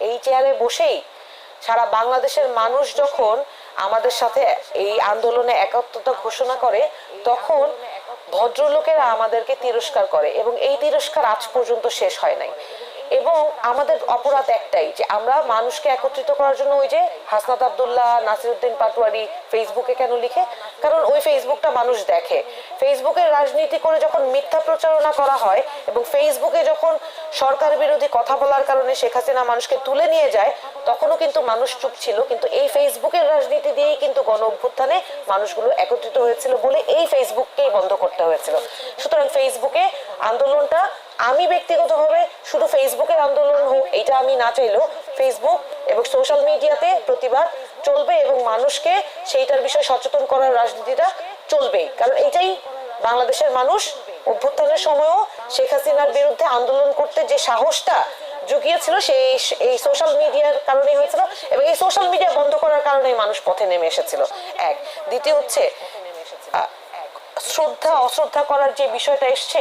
এই চেয়ারে বসেই সারা বাংলাদেশের মানুষ যখন আমাদের সাথে এই আন্দোলনে একাত্মতা ঘোষণা করে, তখন ভদ্রলোকেরা আমাদেরকে তিরস্কার করে এবং এই তিরস্কার আজ পর্যন্ত শেষ হয় নাই। এবং আমাদের অপরাধ একটাই, যে আমরা মানুষকে একত্রিত করার জন্য ওই যে হাসনাত আব্দুল্লাহ, নাসিরউদ্দিন পাটোয়ারি ফেসবুকে কেন লিখে, কারণ ওই ফেসবুকটা মানুষ দেখে। ফেসবুকের রাজনীতি করে যখন মিথ্যা প্রচারণা করা হয় এবং ফেসবুকে যখন সরকার বিরোধী কথা বলার কারণে শেখ হাসিনা মানুষকে তুলে নিয়ে যায়, তখনও কিন্তু মানুষ চুপ ছিল। কিন্তু এই ফেসবুকের রাজনীতি দিয়েই কিন্তু গণ অভ্যুত্থানে মানুষগুলো একত্রিত হয়েছিল বলে এই ফেসবুককেই বন্ধ করতে হয়েছিল। সুতরাং ফেসবুকে আন্দোলনটা, আমি ব্যক্তিগতভাবে শুধু ফেসবুকের আন্দোলন হোক এটা আমি না চাইলেও, ফেসবুক এবং সোশ্যাল মিডিয়াতে প্রতিবাদ চলবে এবং মানুষকে সেইটার বিষয়ে সচেতন করার রাজনীতিটা চলবেই। কারণ এটাই বাংলাদেশের মানুষ অভ্যুত্থানের সময়ও শেখ হাসিনার বিরুদ্ধে আন্দোলন করতে যে সাহসটা জুগিয়েছিল, সেই এই সোশ্যাল মিডিয়ার কারণেই হয়েছিল এবং এই সোশ্যাল মিডিয়া বন্ধ করার কারণেই মানুষ পথে নেমে এসেছিল। এক, দ্বিতীয় হচ্ছে শ্রদ্ধা অশ্রদ্ধা করার যে বিষয়টা এসছে,